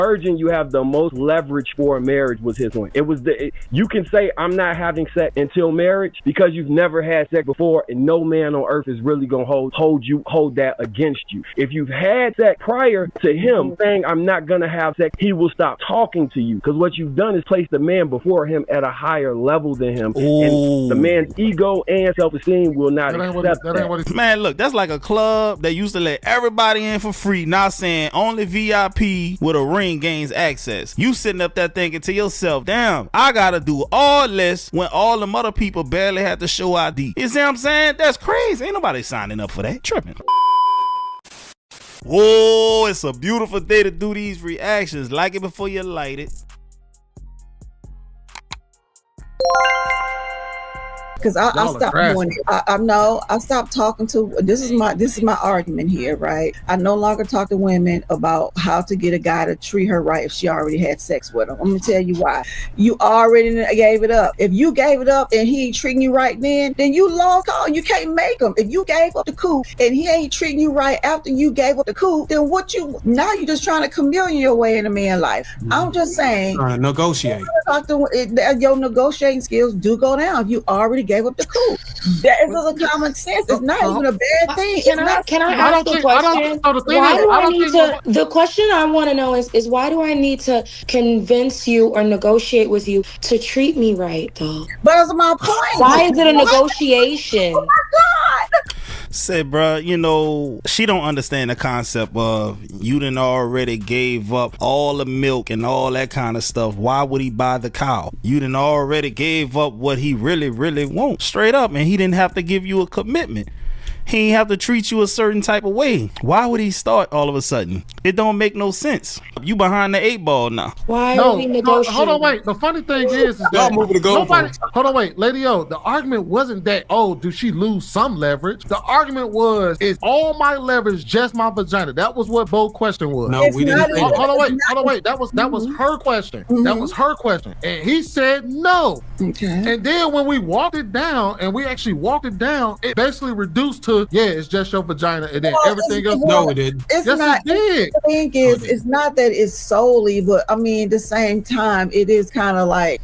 virgin you have the most leverage for a marriage was his one. It was you can say I'm not having sex until marriage because you've never had sex before, and no man on earth is really gonna hold that against you. If you've had sex prior to him saying I'm not gonna have sex, he will stop talking to you, because what you've done is place the man before him at a higher level than him. Ooh. And the man's ego and self-esteem will not accept that. Man, look, that's like a club that used to let everybody in for free, now saying only VIP with a ring gains access. You sitting up there thinking to yourself, damn, I gotta do all this when all them other people barely had to show ID. You see what I'm saying? That's crazy. Ain't nobody signing up for that. Tripping. Whoa, it's a beautiful day to do these reactions. Like it before you light it. Because I stopped doing it. I stopped talking to. This is my argument here, right? I no longer talk to women about how to get a guy to treat her right if she already had sex with him. I'm gonna tell you why. You already gave it up. If you gave it up and he ain't treating you right then you lost all. You can't make him. If you gave up the coup and he ain't treating you right after you gave up the coup, then now you're just trying to chameleon your way in a man's life. I'm just saying. Trying to negotiate. Your negotiating skills do go down if you already gave up the coup. That is a common sense. It's not even a bad thing. Can I ask a question? The question I want to know is why do I need to convince you or negotiate with you to treat me right, though? But that's my point. Why is it a negotiation? Oh my God. Say, bruh, you know, she don't understand the concept of you done already gave up all the milk and all that kind of stuff. Why would he buy the cow? You done already gave up what he really, really wants. Straight up, and he didn't have to give you a commitment. He ain't have to treat you a certain type of way. Why would he start all of a sudden? It don't make no sense. You behind the 8 ball now. Why are we negotiating? Hold on, wait. The funny thing is that y'all moving to go. Hold on, wait, Lady O. The argument wasn't that, oh, do she lose some leverage? The argument was, is all my leverage just my vagina? That was what Bo's question was. No, we didn't. Hold on, wait. That was her question. That was her question, and he said no. Okay. And then when we walked it down, it basically reduced to, yeah, it's just your vagina, and then everything else. No, it didn't. It's yes, not. It did. The thing is, it's not that it's solely, but I mean, at the same time, it is kind of like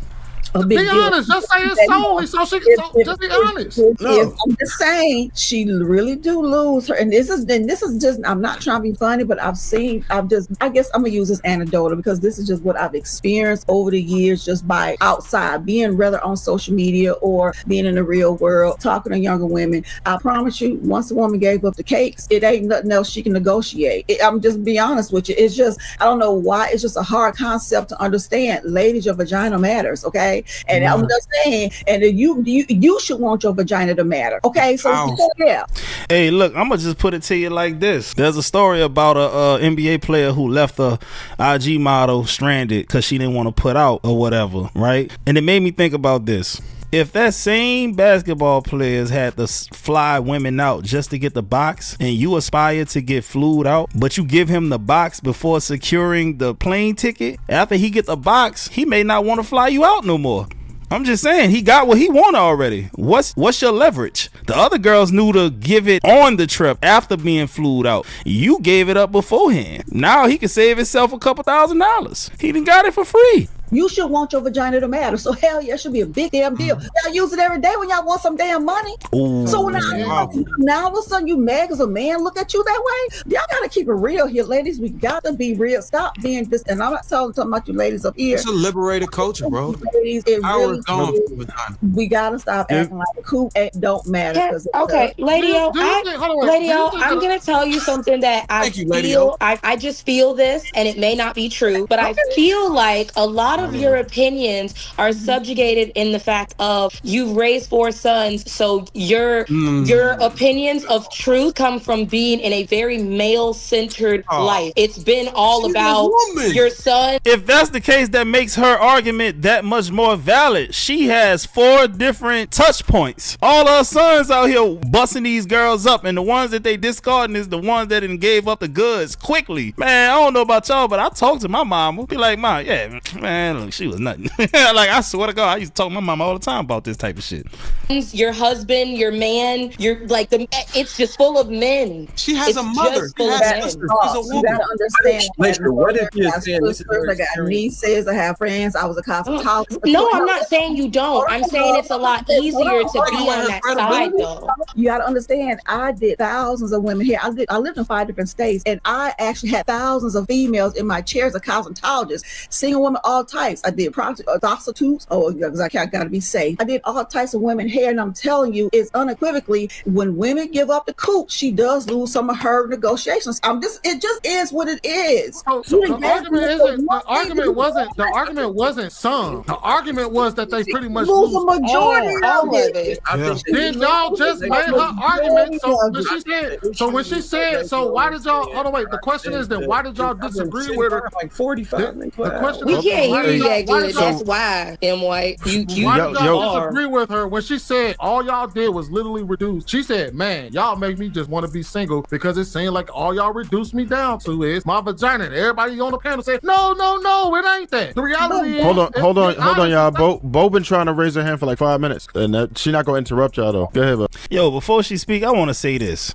a big be honest. Just say it's solely, so she can just be honest. I'm just saying she really do lose her, and this is just. I'm not trying to be funny, but I guess I'm gonna use this anecdotal because this is just what I've experienced over the years, just by outside being, rather on social media or being in the real world, talking to younger women. I promise you, once a woman gave up the cakes, it ain't nothing else she can negotiate. I'm just be honest with you. It's just, I don't know why. It's just a hard concept to understand. Ladies, your vagina matters, okay? And I'm just saying, and you should want your vagina to matter, okay? So yeah. Hey, look, I'm gonna just put it to you like this. There's a story about a NBA player who left a IG model stranded because she didn't want to put out or whatever, right? And it made me think about this. If that same basketball players had to fly women out just to get the box, and you aspire to get flued out, but you give him the box before securing the plane ticket, after he get the box, he may not want to fly you out no more. I'm just saying, he got what he wanted already. What's your leverage? The other girls knew to give it on the trip after being flued out. You gave it up beforehand. Now he can save himself a couple $1,000s. He done got it for free. You should want your vagina to matter. So hell yeah, it should be a big damn deal. Y'all use it every day when y'all want some damn money. Ooh. So when now all of a sudden you mad because a man look at you that way? Y'all gotta keep it real here, ladies. We got to be real. Stop being this. And I'm not talking about you ladies up here. It's a liberated culture, bro. Ladies, we gotta stop acting like the coup don't matter. Yeah, okay, Lady O, I'm gonna tell you something that I feel. I just feel this, and it may not be true, but I feel like a lot of your opinions are subjugated in the fact of you've raised 4 sons, so your opinions of truth come from being in a very male-centered life. It's been all about your son. If that's the case, that makes her argument that much more valid. She has 4 different touch points. All her sons out here busting these girls up, and the ones that they discarding is the ones that done gave up the goods quickly. Man, I don't know about y'all, but I talk to my mama. Be like, "Ma, yeah, man, man, look, she was nothing. Like, I swear to God, I used to talk to my mama all the time about this type of shit. Your husband, your man, you're like it's just full of men. She has a mother. You gotta understand. Listen, what if you're saying this is I got nieces, I have friends, I was a cosmetologist. No, I'm not saying you don't. I'm saying it's a lot easier to be on that side though. You gotta understand, I did thousands of women here. I lived in 5 different states, and I actually had thousands of females in my chair as a cosmetologist, single women, all types. I did prostitutes, because I gotta be safe. I did all types of women hair, and I'm telling you, it's unequivocally, when women give up the coop, she does lose some of her negotiations. It just is what it is. So the argument wasn't some. The argument was that they pretty much lose a majority all of it. Then y'all just made her argument. So when she said, so why did y'all? Oh no, wait. The question is then why did y'all disagree with her? Like 45. The question We is, can't hear you that good. y'all- That's why, M. White. Why did y'all disagree with her when she said all y'all did was literally reduce? She said, man, y'all make me just want to be single because it seemed like all y'all reduced me down to is my vagina. And everybody on the panel said, no, it ain't that. The reality is... Hold on, y'all. Bo been trying to raise her hand for like 5 minutes, and she not going to interrupt y'all, though. Go ahead, Bo. Yo, before she speak, I want to say this.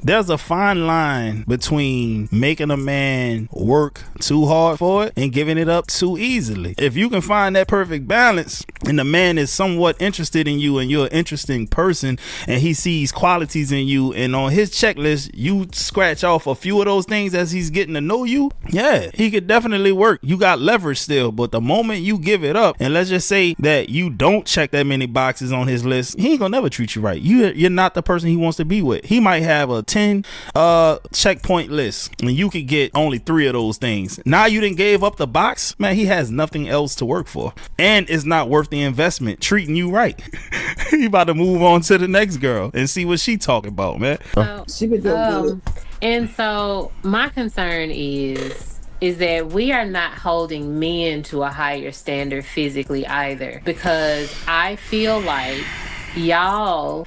There's a fine line between making a man work too hard for it and giving it up too easily. If you can find that perfect balance and the man is somewhat interested in you and you're an interesting person and he sees qualities in you, and on his checklist you scratch off a few of those things as he's getting to know you, yeah, he could definitely work. You got leverage still, but the moment you give it up, and let's just say that you don't check that many boxes on his list, he ain't gonna never treat you right. You're not the person he wants to be with. He might have a 10 checkpoint list and you could get only 3 of those things. Now you done gave up the box, man, he has nothing else to work for, and it's not worth the investment treating you right. He about to move on to the next girl and see what she talking about, man. She been doing good. And so my concern is that we are not holding men to a higher standard physically either, because I feel like y'all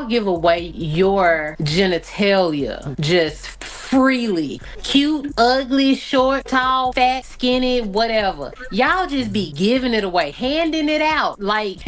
give away your genitalia just freely. Cute, ugly, short, tall, fat, skinny, whatever. Y'all just be giving it away, handing it out like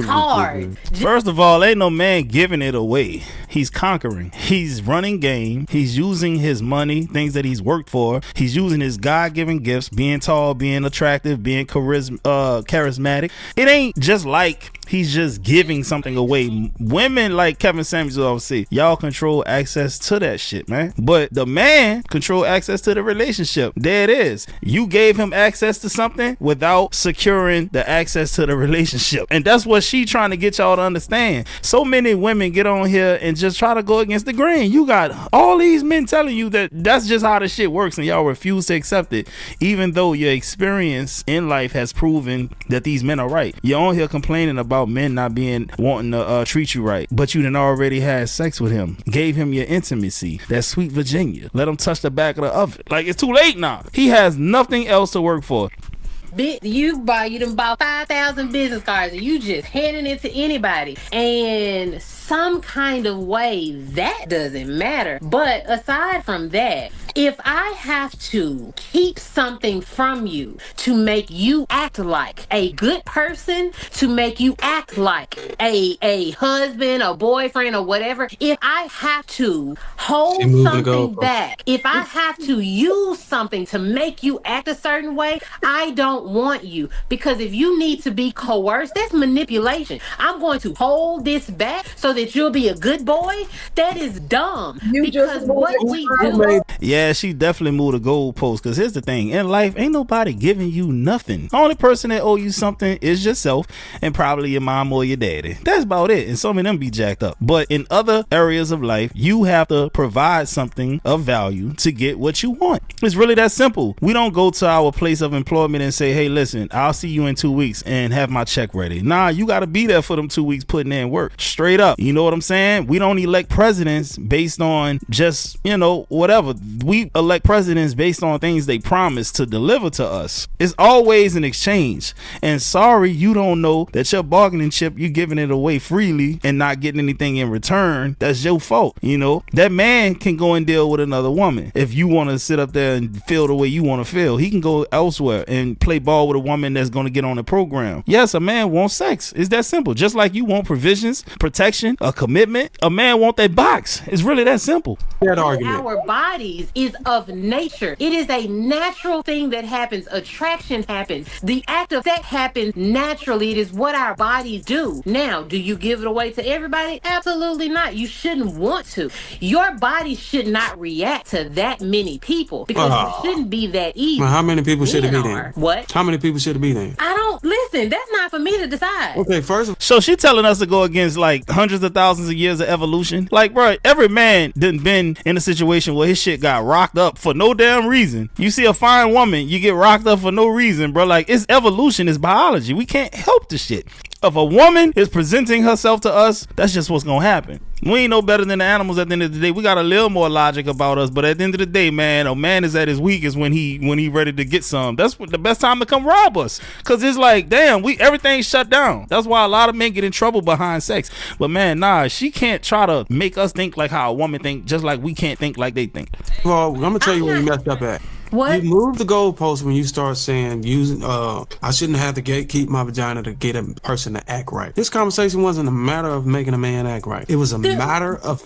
cards. First of all, ain't no man giving it away. He's conquering. He's running game. He's using his money, things that he's worked for. He's using his God-given gifts, being tall, being attractive, being charismatic. It ain't just like he's just giving something away. Women, like Kevin Samuels always say, y'all control access to that shit, man. But the man control access to the relationship. There it is. You gave him access to something without securing the access to the relationship. And that's what she trying to get y'all to understand. So many women get on here and just try to go against the grain. You got all these men telling you that that's just how the shit works, and y'all refuse to accept it, even though your experience in life has proven that these men are right. You're on here complaining about men not wanting to treat you right, but you done already had sex with him, gave him your intimacy, that sweet Virginia, let him touch the back of the oven. Like, it's too late now. He has nothing else to work for. You done bought 5,000 business cards and you just handing it to anybody. And some kind of way that doesn't matter. But aside from that, if I have to keep something from you to make you act like a good person, to make you act like a husband, a boyfriend, or whatever, if I have to hold something back, if I have to use something to make you act a certain way, I don't want you. Because if you need to be coerced, that's manipulation. I'm going to hold this back so that you'll be a good boy. That is dumb. Because what we do... Yeah, she definitely moved the goalpost, because here's the thing. In life, ain't nobody giving you nothing. The only person that owe you something is yourself and probably your mom or your daddy. That's about it. And some of them be jacked up. But in other areas of life, you have to provide something of value to get what you want. It's really that simple. We don't go to our place of employment and say, hey, listen, I'll see you in 2 weeks and have my check ready. Nah, you got to be there for them 2 weeks putting in work. Straight up. You know what I'm saying? We don't elect presidents based on just, you know, whatever. We elect presidents based on things they promise to deliver to us. It's always an exchange. And sorry, you don't know that your bargaining chip, you giving it away freely and not getting anything in return. That's your fault. You know, that man can go and deal with another woman. If you want to sit up there and feel the way you want to feel, he can go elsewhere and play ball with a woman that's going to get on the program. Yes, a man wants sex. It's that simple. Just like you want provisions, protection, a commitment, a man want that box. It's really that simple. That argument. Our bodies is of nature. It is a natural thing that happens. Attraction happens. The act of sex happens naturally. It is what our bodies do. Now, do you give it away to everybody? Absolutely not. You shouldn't want to. Your body should not react to that many people because you shouldn't be that easy. Well, how many people should it be then? What? How many people should it be then? I don't listen. That's not for me to decide. Okay, first of all. So she telling us to go against like hundreds of thousands of years of evolution. Like, bro, every man done been in a situation where his shit got rocked up for no damn reason. You see a fine woman, you get rocked up for no reason, bro. Like, it's evolution, it's biology. We can't help the shit. If a woman is presenting herself to us, that's just what's gonna happen. We ain't no better than the animals at the end of the day. We got a little more logic about us, but at the end of the day, man, a man is at his weakest when he ready to get some. That's the best time to come rob us. Cause it's like, damn, everything's shut down. That's why a lot of men get in trouble behind sex. But man, nah, she can't try to make us think like how a woman think, just like we can't think like they think. Well, I'm gonna tell you where you messed up at. What? You move the goalpost when you start saying I shouldn't have to keep my vagina to get a person to act right. This conversation wasn't a matter of making a man act right. It was a matter of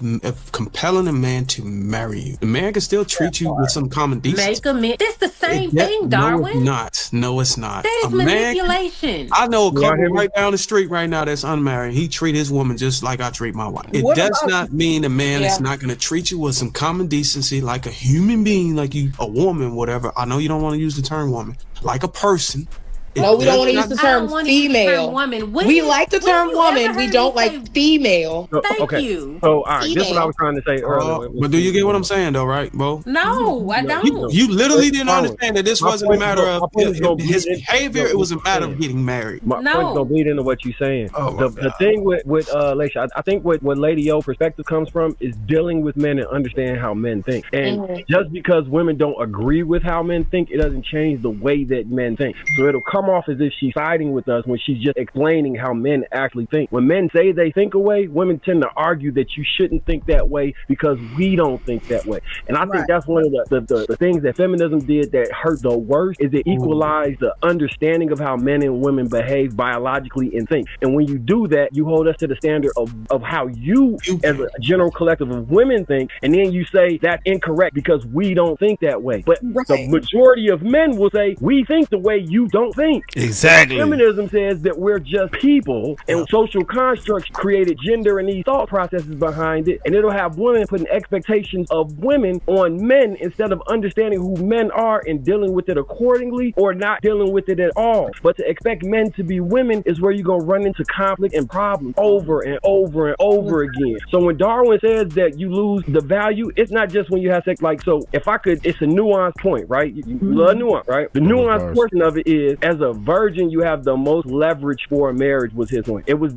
compelling a man to marry you. The man can still treat you with some common decency. Make a man. That's the same thing, Darwin. No, it's not. That is manipulation. I know a couple right down the street right now that's unmarried. He treat his woman just like I treat my wife. It does not mean a man is not going to treat you with some common decency like a human being, like you, a woman, whatever. I know you don't want to use the term woman, like a person. No, we don't want to use the term female. We like the term woman. We don't like female. Thank you. So, all right, this is what I was trying to say earlier. But do you get what I'm saying, though, right, Bo? No, I don't. You literally didn't understand that this wasn't a matter of his behavior. It was a matter of getting married. My point's gonna bleed into what you're saying. The thing with Laisha, I think what Lady O perspective comes from is dealing with men and understanding how men think. And just because women don't agree with how men think, it doesn't change the way that men think. So it'll come off as if she's siding with us when she's just explaining how men actually think. When men say they think a way, women tend to argue that you shouldn't think that way because we don't think that way. And I think that's one of the things that feminism did that hurt the worst is it equalized the understanding of how men and women behave biologically and think. And when you do that, you hold us to the standard of how you as a general collective of women think, and then you say that's incorrect because we don't think that way. But the majority of men will say we think the way you don't think. Exactly. Feminism says that we're just people, and social constructs created gender and these thought processes behind it, and it'll have women putting expectations of women on men instead of understanding who men are and dealing with it accordingly or not dealing with it at all. But to expect men to be women is where you're going to run into conflict and problems over and over and over again. So when Darwin says that you lose the value, it's not just when you have sex. Like, so if I could, it's a nuanced point, right? You love nuance, right? The nuanced portion of it is, as a virgin, you have the most leverage for a marriage was his one. It was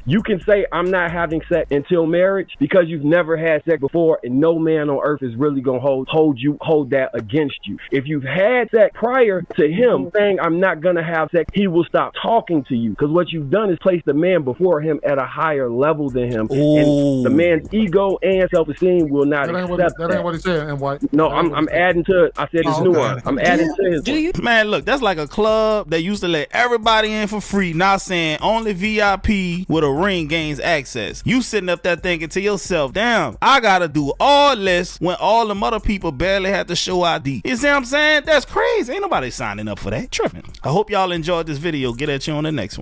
you can say I'm not having sex until marriage because you've never had sex before, and no man on earth is really gonna hold that against you. If you've had sex prior to him saying I'm not gonna have sex, he will stop talking to you because what you've done is place the man before him at a higher level than him. And the man's ego and self-esteem will not accept that. That ain't what he said. And what? No, I'm adding to it. I said it's nuance. I'm adding to his. Man, look, that's like a club that used to let everybody in for free, not saying only VIP with a ring gains access. You sitting up there thinking to yourself, damn, I gotta do all this when all them other people barely had to show ID. You see what I'm saying? That's crazy. Ain't nobody signing up for that. Tripping. I hope y'all enjoyed this video. Get at you on the next one.